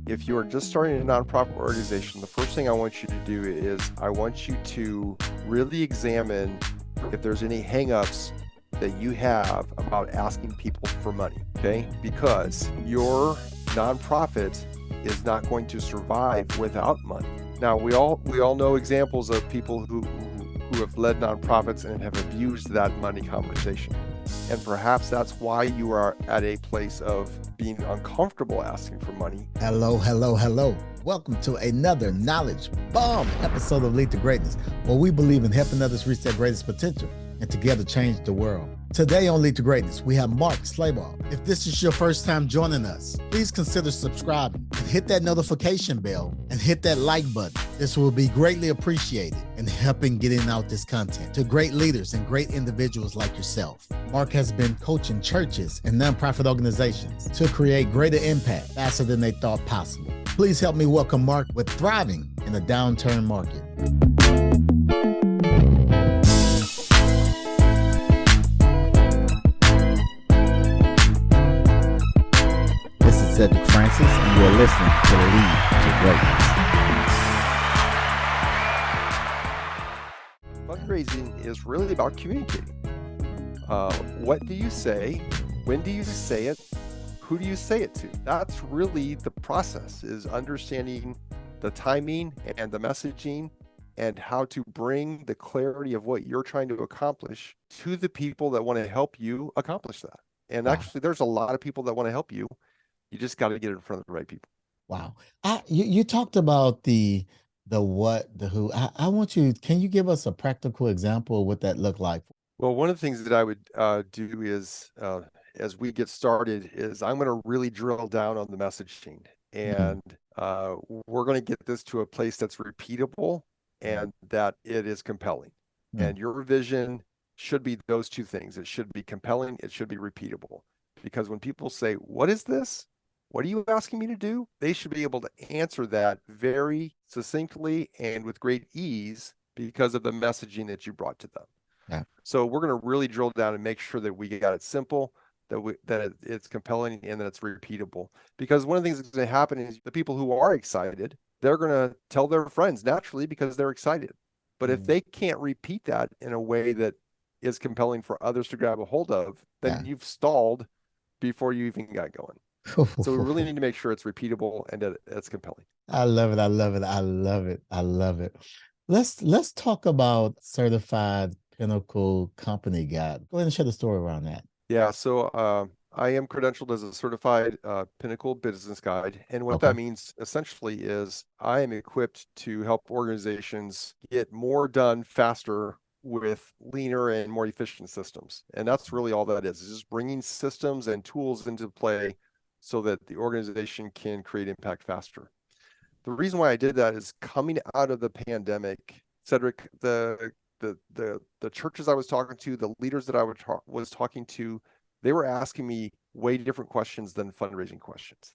if you are just starting a nonprofit organization, the first thing I want you to do is I want you to really examine if there's any hangups that you have about asking people for money, okay? Because your nonprofit is not going to survive without money. Now, we all know examples of people who have led nonprofits and have abused that money conversation. And perhaps that's why you are at a place of being uncomfortable asking for money. Hello, hello, hello. Welcome to another knowledge bomb episode of Lead to Greatness, where we believe in helping others reach their greatest potential and together change the world. Today on Lead to Greatness, we have Mark Slabaugh. If this is your first time joining us, please consider subscribing and hit that notification bell and hit that like button. This will be greatly appreciated in helping getting out this content to great leaders and great individuals like yourself. Mark has been coaching churches and nonprofit organizations to create greater impact faster than they thought possible. Please help me welcome Mark with Thriving in a Downturn Market. Cedric Francis, and you're listening to Lead to Greatness. Fundraising is really about communicating. What do you say? When do you say it? Who do you say it to? That's really the process, is understanding the timing and the messaging and how to bring the clarity of what you're trying to accomplish to the people that want to help you accomplish that. And actually, there's a lot of people that want to help you. You just got to get it in front of the right people. Wow. You talked about the what, the who. I want you, can you give us a practical example of what that looked like? Well, one of the things that I would do is, as we get started, is I'm going to really drill down on the messaging. And we're going to get this to a place that's repeatable and that it is compelling. And your vision should be those two things. It should be compelling. It should be repeatable. Because when people say, "What is this? What are you asking me to do?" They should be able to answer that very succinctly and with great ease because of the messaging that you brought to them. Yeah. So we're going to really drill down and make sure that we got it simple, that it's compelling, and that it's repeatable. Because one of the things that's going to happen is the people who are excited, they're going to tell their friends naturally because they're excited. But if they can't repeat that in a way that is compelling for others to grab a hold of, then you've stalled before you even got going. So we really need to make sure it's repeatable and that it's compelling. I love it. I love it. I love it. I love it. Let's talk about Certified Pinnacle Company Guide. Go ahead and share the story around that. Yeah. So I am credentialed as a certified Pinnacle business guide. And what that means essentially is I am equipped to help organizations get more done faster with leaner and more efficient systems. And that's really all that is just bringing systems and tools into play so that the organization can create impact faster. The reason why I did that is coming out of the pandemic, Cedric, the churches I was talking to, the leaders that I was talking to, they were asking me way different questions than fundraising questions.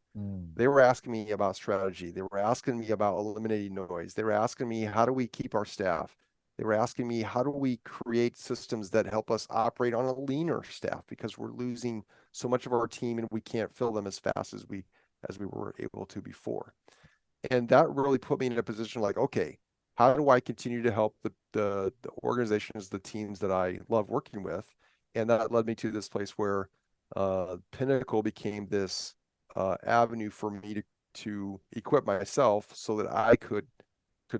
They were asking me about strategy. They were asking me about eliminating noise. They were asking me, how do we keep our staff? They were asking me, how do we create systems that help us operate on a leaner staff because we're losing so much of our team and we can't fill them as fast as we were able to before. And that really put me in a position like, okay, how do I continue to help the organizations, the teams that I love working with? And that led me to this place where Pinnacle became this avenue for me to equip myself so that I could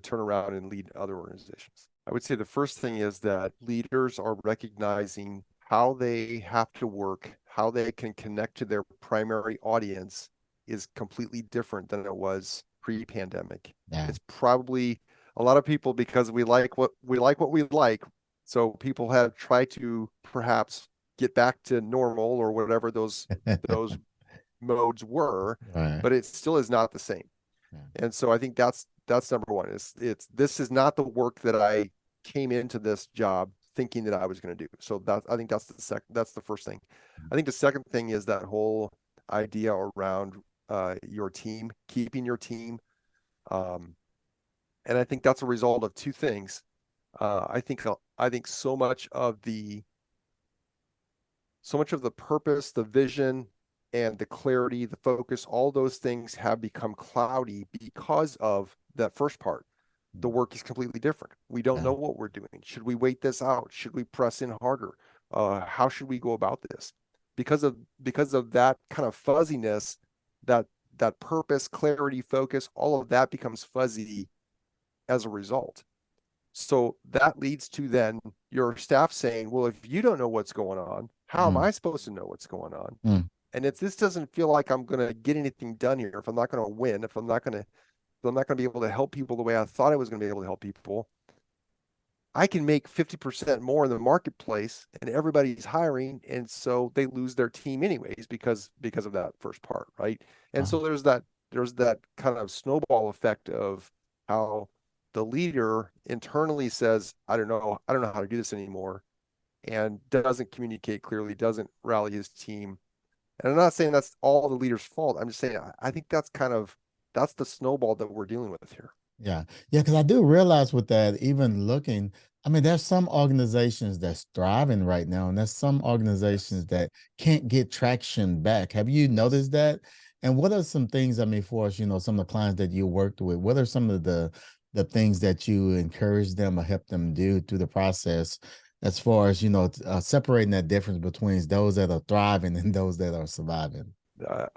turn around and lead other organizations. I would say the first thing is that leaders are recognizing how they have to work, how they can connect to their primary audience is completely different than it was pre-pandemic. Yeah. It's probably a lot of people, because we like what we like. So people have tried to perhaps get back to normal or whatever those modes were, but it still is not the same. Yeah. And so I think that's number one. This is not the work that I came into this job thinking that I was going to do. So I think that's the first thing. I think the second thing is that whole idea around your team, keeping your team. And I think that's a result of two things. I think so much of the purpose, the vision, and the clarity, the focus, all those things have become cloudy because of that first part. The work is completely different. We don't Yeah. know what we're doing. Should we wait this out? Should we press in harder? How should we go about this? Because of that kind of fuzziness, that that purpose, clarity, focus, all of that becomes fuzzy as a result. So that leads to then your staff saying, well, if you don't know what's going on, how am Mm, I supposed to know what's going on? mm, And if this doesn't feel like I'm going to get anything done here, if I'm not going to win, if I'm not going to be able to help people the way I thought I was going to be able to help people, I can make 50% more in the marketplace and everybody's hiring. And so they lose their team anyways, because of that first part. Right. And so wow. there's that kind of snowball effect of how the leader internally says, I don't know how to do this anymore, and doesn't communicate clearly, doesn't rally his team. And I'm not saying that's all the leader's fault. I'm just saying I think that's the snowball that we're dealing with here. Yeah. Yeah. Because I do realize with that, even looking, I mean, there's some organizations that's thriving right now, and there's some Yes. organizations that can't get traction back. Have you Yes. noticed that? And what are some things, I mean, for us, some of the clients that you worked with, what are some of the things that you encourage them or help them do through the process as far as, separating that difference between those that are thriving and those that are surviving?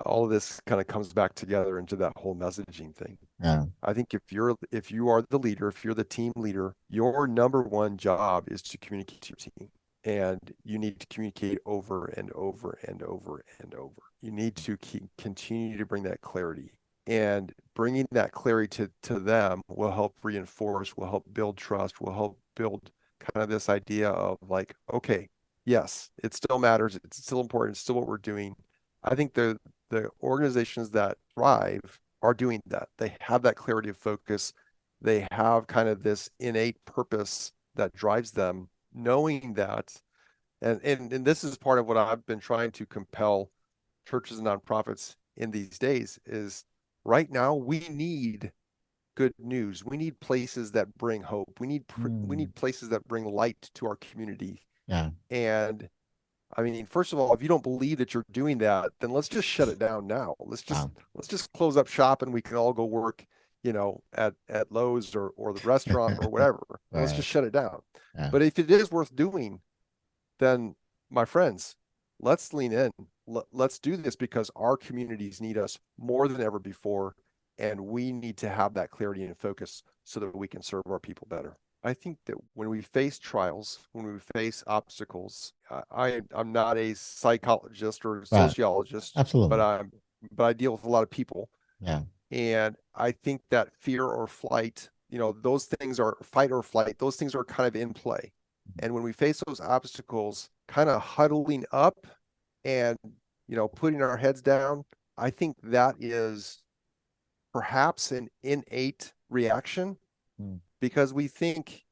All of this kind of comes back together into that whole messaging thing. Yeah. I think if you are the leader, if you're the team leader, your number one job is to communicate to your team. And you need to communicate over and over and over and over. You need to continue to bring that clarity. And bringing that clarity to them will help reinforce, will help build trust, will help build kind of this idea of like, okay, yes, it still matters. It's still important. It's still what we're doing. I think the organizations that thrive are doing that. They have that clarity of focus. They have kind of this innate purpose that drives them, knowing that. And this is part of what I've been trying to compel churches and nonprofits in these days is right now we need good news. We need places that bring hope. We Mm, need places that bring light to our community. yeah. And I mean, first of all, if you don't believe that you're doing that, then let's just shut it down now. Wow. Let's just close up shop and we can all go work, at Lowe's or the restaurant or whatever. And let's Right. just shut it down. Yeah. But if it is worth doing, then my friends, let's lean in. Let's do this because our communities need us more than ever before, and we need to have that clarity and focus so that we can serve our people better. I think that when we face trials, when we face obstacles, I'm not a psychologist or a Right. sociologist, but Absolutely. I deal with a lot of people, Yeah. and I think that fear or flight, those things are fight or flight. Those things are kind of in play. And when we face those obstacles, kind of huddling up and, putting our heads down, I think that is perhaps an innate reaction Mm, because we think,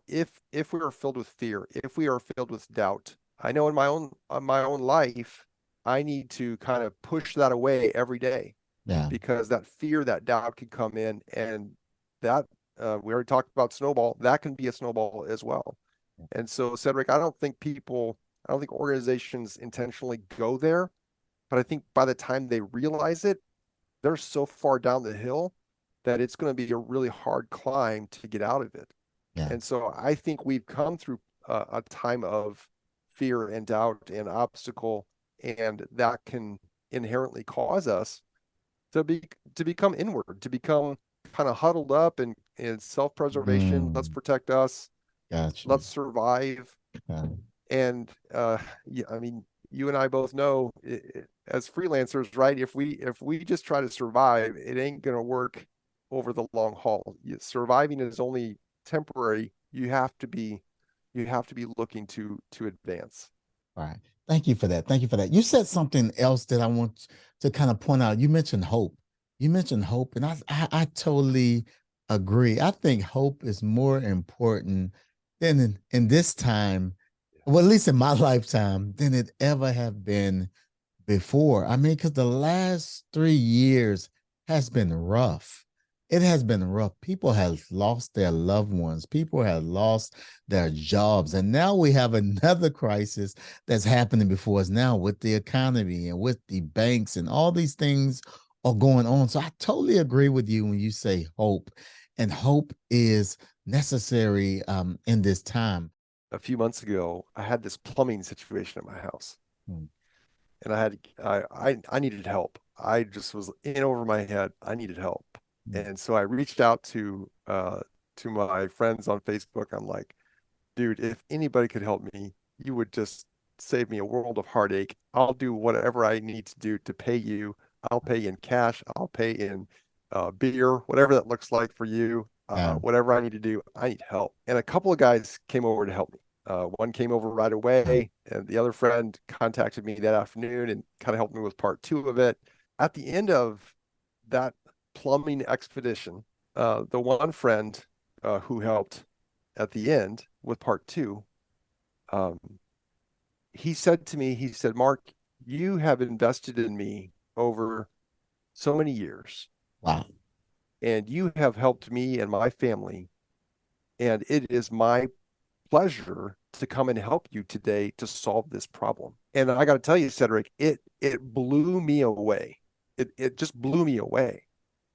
if we are filled with fear, if we are filled with doubt, I know in my own life, I need to kind of push that away every day yeah. because that fear, that doubt can come in, and that we already talked about snowball. That can be a snowball as well. And so, Cedric, I don't think organizations intentionally go there, but I think by the time they realize it, they're so far down the hill that it's going to be a really hard climb to get out of it. Yeah. And so I think we've come through a time of fear and doubt and obstacle, and that can inherently cause us to become inward, to become kind of huddled up and self-preservation. Let's Mm, protect us. gotcha. Let's survive. Yeah. And yeah, I mean, you and I both know as freelancers, right? If we just try to survive, it ain't gonna work over the long haul. Surviving is only temporary. You have to be looking to advance. All right. Thank you for that. Thank you for that. You said something else that I want to kind of point out. You mentioned hope. You mentioned hope, and I totally agree. I think hope is more important than in this time, well, at least in my lifetime, than it ever have been before. I mean, because the last 3 years has been rough. it has been rough. People have lost their loved ones. People have lost their jobs. And now we have another crisis that's happening before us now with the economy and with the banks, and all these things are going on. So I totally agree with you when you say hope, and hope is necessary in this time. A few months ago, I had this plumbing situation at my house, Mm. and I needed help. I just was in over my head. I needed help. Mm. And so I reached out to my friends on Facebook. I'm like, dude, if anybody could help me, you would just save me a world of heartache. I'll do whatever I need to do to pay you. I'll pay in cash. I'll pay in beer, whatever that looks like for you. Yeah. Whatever I need to do, I need help. And a couple of guys came over to help me. One came over right away, and the other friend contacted me that afternoon and kind of helped me with part two of it. At the end of that plumbing expedition, the one friend who helped at the end with part two, um, he said to me, he said, Mark, you have invested in me over so many years, Wow. and you have helped me and my family. And it is my pleasure to come and help you today to solve this problem. And I got to tell you, Cedric, it blew me away. It just blew me away.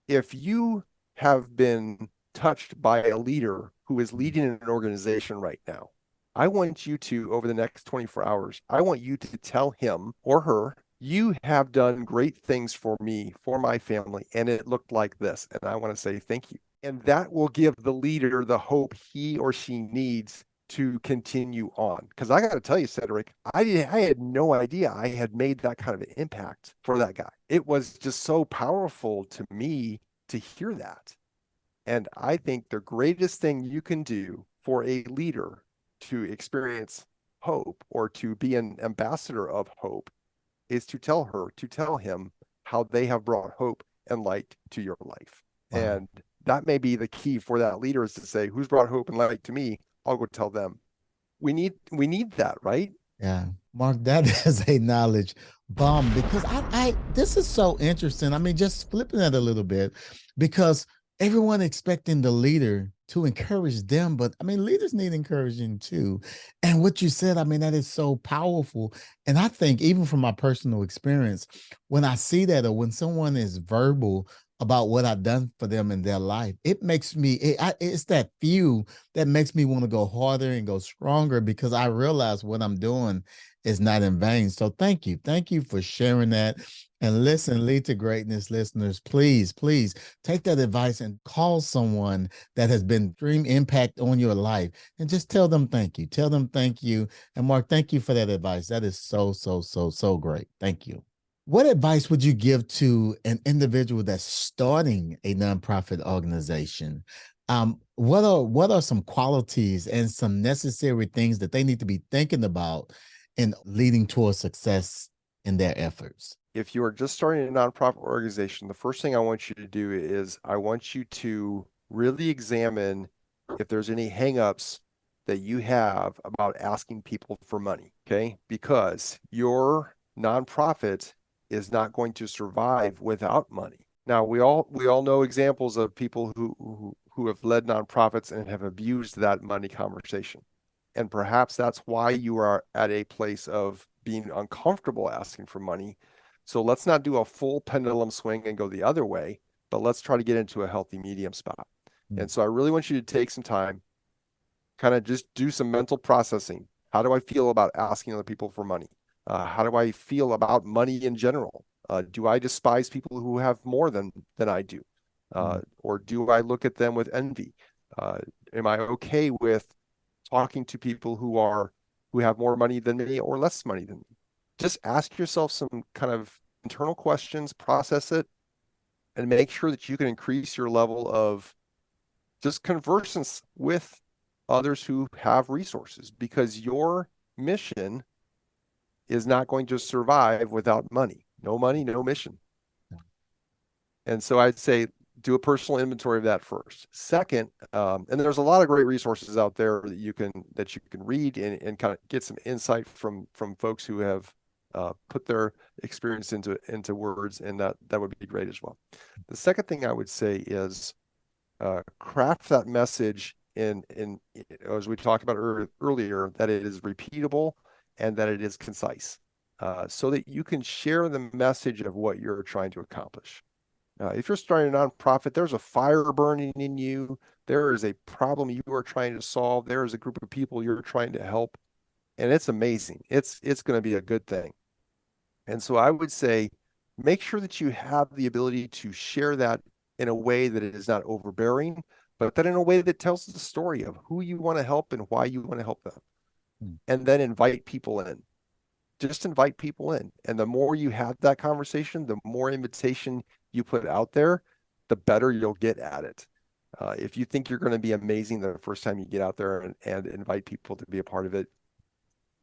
If you have been touched by a leader who is leading an organization right now, I want you to, over the next 24 hours, I want you to tell him or her, you have done great things for me, for my family, and it looked like this. And I want to say thank you. And that will give the leader the hope he or she needs to continue on. Because I got to tell you, Cedric, I had no idea I had made that kind of an impact for that guy. It was just so powerful to me to hear that. And I think the greatest thing you can do for a leader to experience hope or to be an ambassador of hope is to tell her, to tell him how they have brought hope and light to your life. Wow. And that may be the key for that leader, is to say, who's brought hope and light to me? I'll go tell them. We need that, right? Yeah, Mark, that is a knowledge bomb, because I this is so interesting. I mean, just flipping it a little bit, because everyone expecting the leader to encourage them, but I mean, leaders need encouraging too. And what you said, I mean, that is so powerful. And I think even from my personal experience, when I see that, or when someone is verbal about what I've done for them in their life, it makes me, it's that few that makes me want to go harder and go stronger, because I realize what I'm doing is not in vain. So thank you. Thank you for sharing that. And listen, Lead to Greatness listeners, please, please take that advice and call someone that has been extreme impact on your life, and just tell them thank you. Tell them thank you. And Mark, thank you for that advice. That is so, so, so, so great. Thank you. What advice would you give to an individual that's starting a nonprofit organization? What are some qualities and some necessary things that they need to be thinking about in leading towards success in their efforts? If you are just starting a nonprofit organization, the first thing I want you to do is I want you to really examine if there's any hangups that you have about asking people for money, okay? Because your nonprofit is not going to survive without money. Now, we all know examples of people who have led nonprofits and have abused that money conversation. And perhaps that's why you are at a place of being uncomfortable asking for money. So let's not do a full pendulum swing and go the other way, but let's try to get into a healthy medium spot. Mm. And so I really want you to take some time, kind of just do some mental processing. How do I feel about asking other people for money? How do I feel about money in general? Do I despise people who have more than I do? Mm. Or do I look at them with envy? Am I okay with talking to people who have more money than me or less money than me? Just ask yourself some kind of internal questions, process it, and make sure that you can increase your level of just conversance with others who have resources, because your mission is not going to survive without money. No money, no mission. And so I'd say do a personal inventory of that first. Second, and there's a lot of great resources out there that you can read and kind of get some insight from folks who have put their experience into words, and that would be great as well. The second thing I would say is craft that message as we talked about earlier, that it is repeatable and that it is concise, so that you can share the message of what you're trying to accomplish. If you're starting a nonprofit, there's a fire burning in you. There is a problem you are trying to solve. There is a group of people you're trying to help, and it's amazing. It's going to be a good thing. And so I would say, make sure that you have the ability to share that in a way that it is not overbearing, but that in a way that tells the story of who you want to help and why you want to help them. Hmm. And then invite people in. Just invite people in. And the more you have that conversation, the more invitation you put out there, the better you'll get at it. If you think you're going to be amazing the first time you get out there and invite people to be a part of it,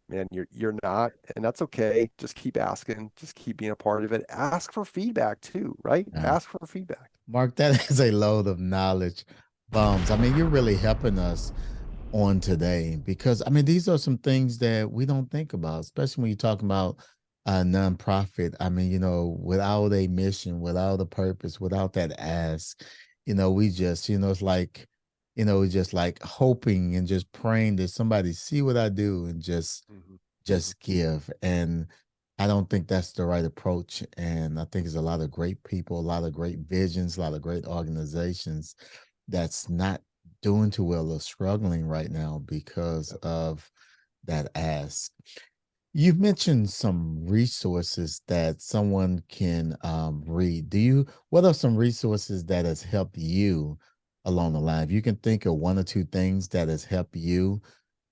man, you're not, and that's okay. Just keep asking, just keep being a part of it. Ask for feedback too, right? Yeah. Ask for feedback. Mark, that is a load of knowledge bombs. I mean, you're really helping us on today because I mean, these are some things that we don't think about, especially when you're talking about a nonprofit. I mean, without a mission, without a purpose, without that ask, we just, it's like, just like hoping and just praying that somebody see what I do and just Mhm. just give. And I don't think that's the right approach. And I think there's a lot of great people, a lot of great visions, a lot of great organizations that's not doing too well or struggling right now because Yep. of that ask. You mentioned some resources that someone can read. What are some resources that has helped you along the line? If you can think of one or two things that has helped you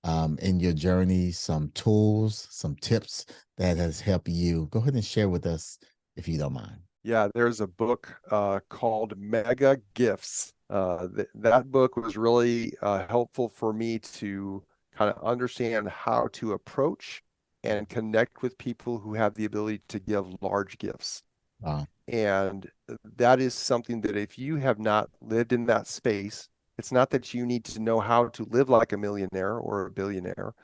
in your journey, some tools, some tips that has helped you, go ahead and share with us if you don't mind. Yeah, there's a book called Mega Gifts. That book was really helpful for me to kind of understand how to approach and connect with people who have the ability to give large gifts. Uh, And that is something that if you have not lived in that space, it's not that you need to know how to live like a millionaire or a billionaire,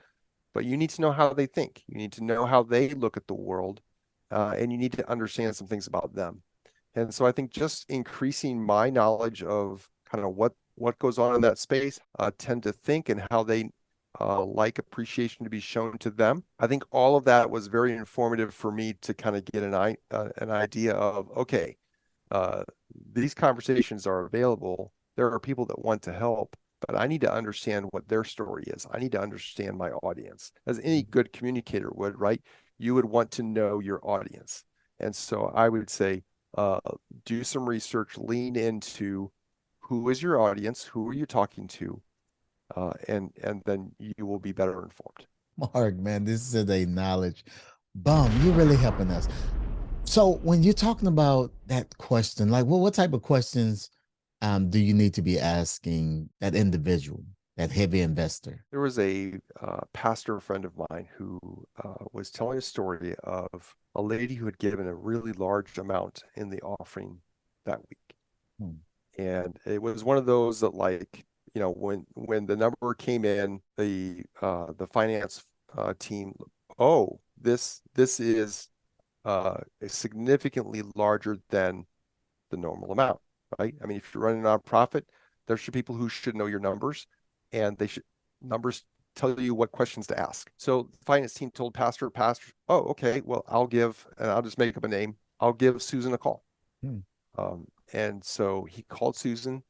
but you need to know how they think. You need to know how they look at the world, and you need to understand some things about them. And so I think just increasing my knowledge of kind of what goes on in that space, tend to think and how they like appreciation to be shown to them. I think all of that was very informative for me to kind of get an idea of, okay, uh, these conversations are available. There are people that want to help, but I need to understand what their story is. I need to understand my audience, as any good communicator would, right? You would want to know your audience. And so I would say, uh, do some research, lean into who is your audience, who are you talking to, and then you will be better informed. Mark, man, this is a knowledge bomb. You're really helping us. So when you're talking about that question, like, well, what type of questions do you need to be asking that individual, that heavy investor? There was a pastor friend of mine who was telling a story of a lady who had given a really large amount in the offering that week. Hmm. And it was one of those that, like, when the number came in, the finance team, oh, this is significantly larger than the normal amount, right? I mean, if you're running a nonprofit, there should people who should know your numbers, and they should numbers tell you what questions to ask. So the finance team told Pastor, oh, okay, well, and I'll just make up a name. I'll give Susan a call. Hmm. And so he called Susan,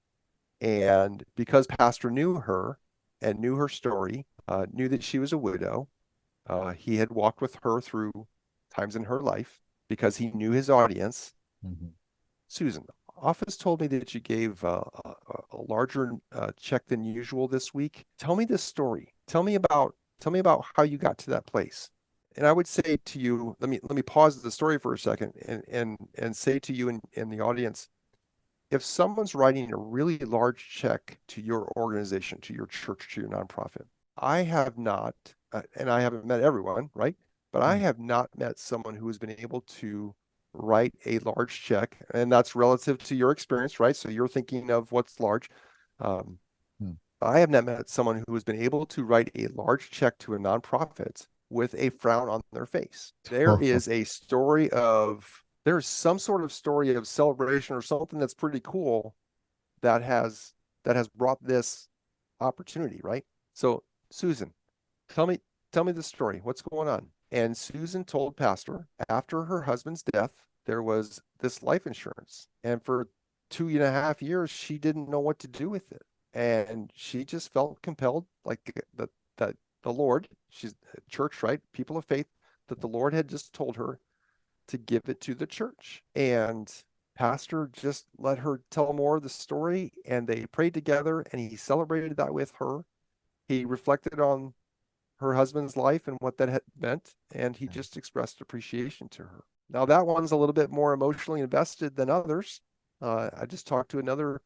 and because Pastor knew her and knew her story, knew that she was a widow, he had walked with her through times in her life because he knew his audience. Mhm. Susan, office told me that you gave a larger check than usual this week. Tell me this story. Tell me about how you got to that place. And I would say to you, let me pause the story for a second and say to you in the audience, if someone's writing a really large check to your organization, to your church, to your nonprofit, I have not, and I haven't met everyone, right? But I Hmm. have not met someone who has been able to write a large check, and that's relative to your experience, right? So you're thinking of what's large. Um, Hmm. I have not met someone who has been able to write a large check to a nonprofit with a frown on their face. There's some sort of story of celebration or something that's pretty cool that has that has brought this opportunity, right? So, Susan, tell me the story. What's going on? And Susan told Pastor after her husband's death, there was this life insurance. And for 2.5 years, she didn't know what to do with it. And she just felt compelled, like that the Lord, she's church, right? People of faith, that the Lord had just told her to give it to the church. And Pastor just let her tell more of the story, and they prayed together, and he celebrated that with her. He reflected on her husband's life and what that had meant, and he just expressed appreciation to her. Now, that one's a little bit more emotionally invested than others. I just talked to another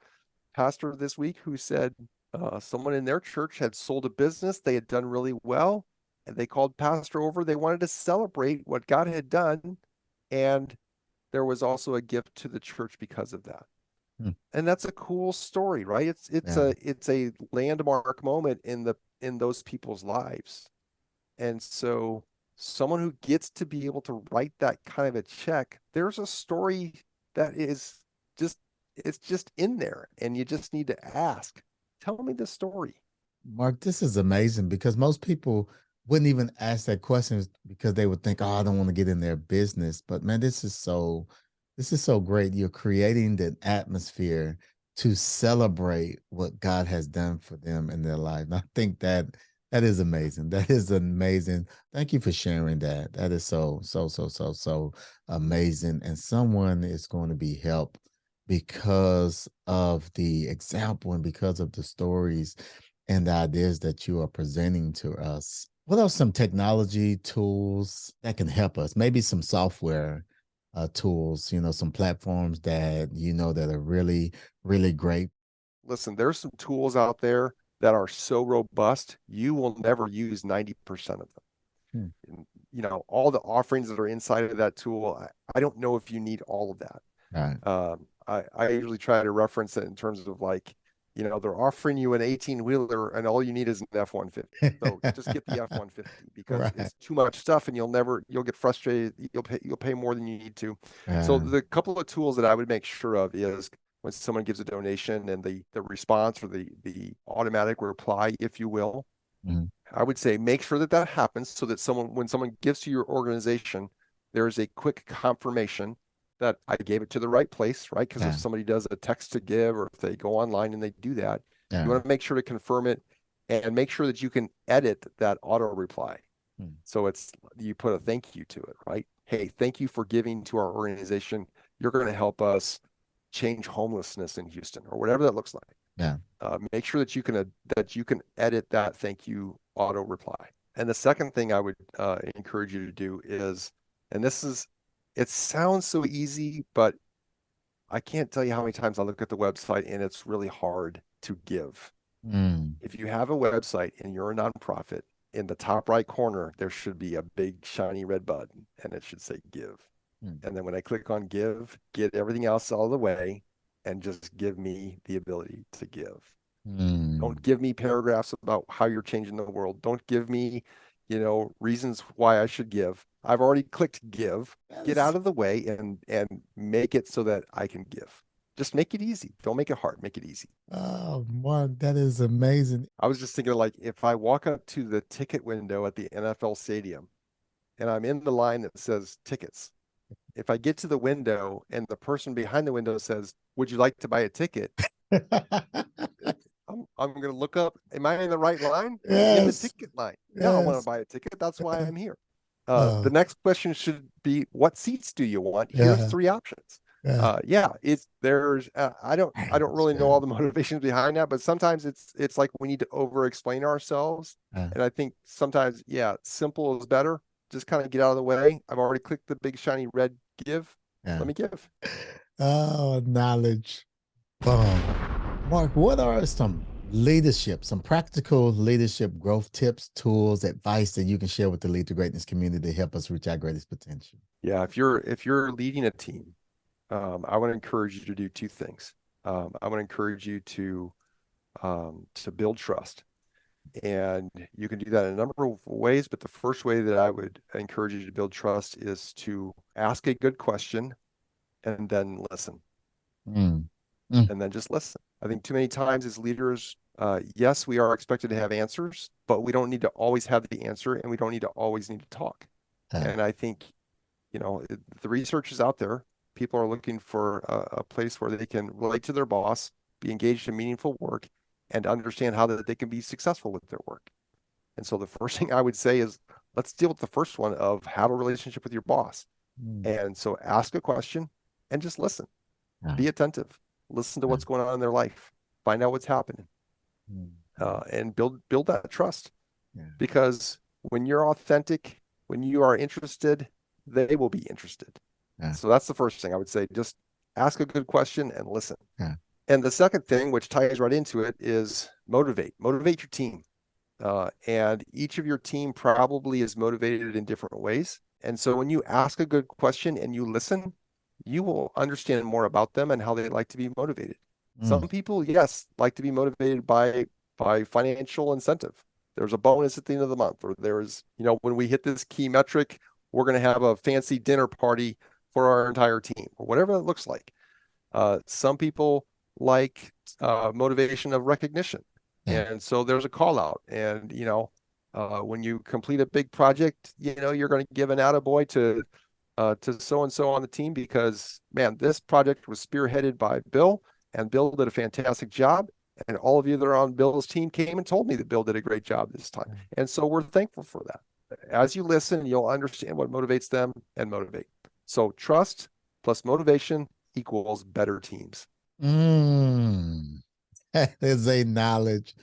pastor this week who said someone in their church had sold a business. They had done really well, and they called Pastor over. They wanted to celebrate what God had done, and there was also a gift to the church because of that. And that's a cool story, right? It's a landmark moment in those people's lives. And so someone who gets to be able to write that kind of a check, there's a story that is just, it's just in there, and you just need to ask, tell me the story. Mark, this is amazing because most people wouldn't even ask that question because they would think, oh, I don't want to get in their business. But man, this is so great. You're creating the atmosphere to celebrate what God has done for them in their life. And I think that is amazing. That is amazing. Thank you for sharing that. That is so amazing. And someone is going to be helped because of the example and because of the stories and the ideas that you are presenting to us. What are some technology tools that can help us? Maybe some software tools, some platforms that, that are really, really great. Listen, there's some tools out there that are so robust, you will never use 90% of them. All the offerings that are inside of that tool, I don't know if you need all of that. Right. I usually try to reference it in terms of like, they're offering you an 18-wheeler and all you need is an F-150. So just get the F-150 because Right. it's too much stuff and you'll get frustrated. You'll pay more than you need to. So the couple of tools that I would make sure of is when someone gives a donation and the response or the automatic reply, if you will, I would say make sure that happens so that when someone gives to your organization, there is a quick confirmation that I gave it to the right place, right? Because if somebody does a text to give or if they go online and they do that, you want to make sure to confirm it and make sure that you can edit that auto reply. So you put a thank you to it, right? Hey, thank you for giving to our organization. You're going to help us change homelessness in Houston or whatever that looks like. Make sure that you can edit that thank you auto reply. And the second thing I would encourage you to do is, and it sounds so easy, but I can't tell you how many times I look at the website and it's really hard to give. If you have a website and you're a nonprofit, in the top right corner, there should be a big shiny red button and it should say give. And then when I click on give, get everything else out of the way and just give me the ability to give. Don't give me paragraphs about how you're changing the world. Don't give me, reasons why I should give. I've already clicked give. Get out of the way and make it so that I can give. Just make it easy. Don't make it hard. Make it easy. Oh, Mark, that is amazing. I was just thinking, like, if I walk up to the ticket window at the NFL stadium and I'm in the line that says tickets, if I get to the window and the person behind the window says, "Would you like to buy a ticket?" I'm going to look up. Am I in the right line? I'm in the ticket line. Yeah, I want to buy a ticket. That's why I'm here. The next question should be, what seats do you want? Here's 3 options. There's I don't really know all the motivations behind that, but sometimes it's like we need to over explain ourselves. And I think sometimes, simple is better. Just kind of get out of the way. I've already clicked the big shiny red give. Let me give. Oh, knowledge bomb. Mark, what are some practical leadership growth tips, tools, advice that you can share with the Lead to Greatness community to help us reach our greatest potential? Yeah, if you're leading a team, I want to encourage you to do 2 things. I want to encourage you to build trust. And you can do that in a number of ways, but the first way that I would encourage you to build trust is to ask a good question and then listen. and then just listen. I think too many times as leaders, yes, we are expected to have answers, but we don't need to always have the answer, and we don't need to talk. And I think, the research is out there. People are looking for a place where they can relate to their boss, be engaged in meaningful work, and understand how that they can be successful with their work. And so the first thing I would say is, let's deal with the first one of have a relationship with your boss. And so ask a question and just listen. Be attentive. Listen to what's going on in their life. Find out what's happening. And build that trust. Because when you're authentic, when you are interested, they will be interested. So that's the first thing I would say. Just ask a good question and listen. And the second thing, which ties right into it, is motivate your team. And each of your team probably is motivated in different ways. And so when you ask a good question and you listen, you will understand more about them and how they like to be motivated. Some people, yes, like to be motivated by financial incentive. There's a bonus at the end of the month, or there's, when we hit this key metric, we're going to have a fancy dinner party for our entire team, or whatever it looks like. Some people like motivation of recognition. And so there's a call out, and, when you complete a big project, you're going to give an attaboy to so-and-so on the team because, man, this project was spearheaded by Bill, and Bill did a fantastic job. And all of you that are on Bill's team came and told me that Bill did a great job this time. And so we're thankful for that. As you listen, you'll understand what motivates them and motivate. So trust plus motivation equals better teams. That is a knowledge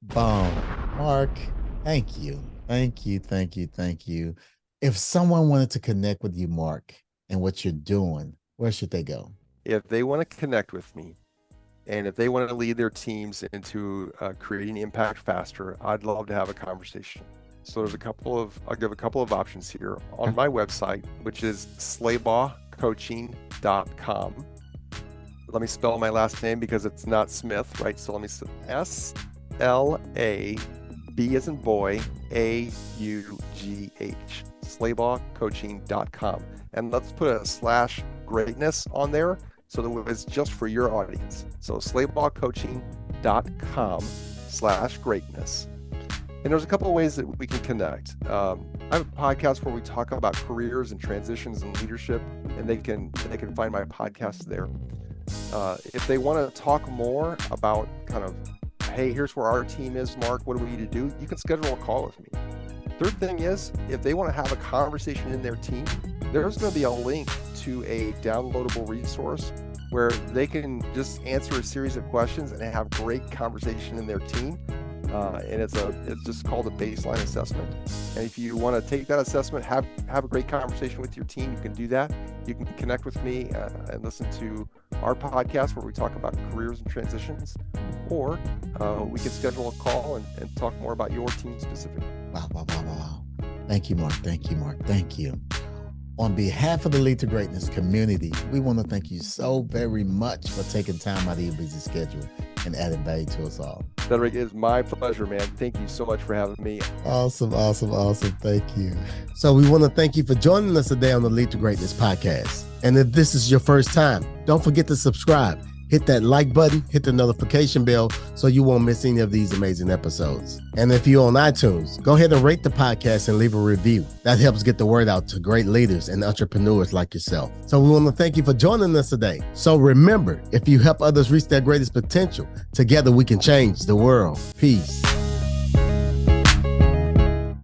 bomb. Mark, thank you. Thank you. Thank you. Thank you. If someone wanted to connect with you, Mark, and what you're doing, where should they go? If they want to connect with me, and if they want to lead their teams into creating impact faster, I'd love to have a conversation. So I'll give a couple of options here on my website, which is slabaughcoaching.com. Let me spell my last name because it's not Smith, right? So let me say S-L-A-B as in boy, A-U-G-H, slabaughcoaching.com. And let's put a /greatness on there so that it's just for your audience. So slabaughcoaching.com/greatness. And there's a couple of ways that we can connect. I have a podcast where we talk about careers and transitions and leadership, and they can find my podcast there. If they want to talk more about kind of, hey, here's where our team is, Mark, what do we need to do? You can schedule a call with me. Third thing is, if they want to have a conversation in their team, there's going to be a link to a downloadable resource where they can just answer a series of questions and have great conversation in their team. And it's just called a baseline assessment. And if you want to take that assessment, have a great conversation with your team, you can do that. You can connect with me and listen to our podcast where we talk about careers and transitions, or we can schedule a call and talk more about your team specifically. Wow. Thank you, Mark. Thank you, Mark. Thank you. On behalf of the Lead to Greatness community, we want to thank you so very much for taking time out of your busy schedule and adding value to us all. Cedric, it is my pleasure, man. Thank you so much for having me. Awesome. Thank you. So we want to thank you for joining us today on the Lead to Greatness podcast. And if this is your first time, don't forget to subscribe. Hit that like button, hit the notification bell so you won't miss any of these amazing episodes. And if you're on iTunes, go ahead and rate the podcast and leave a review. That helps get the word out to great leaders and entrepreneurs like yourself. So we want to thank you for joining us today. So remember, if you help others reach their greatest potential, together we can change the world. Peace.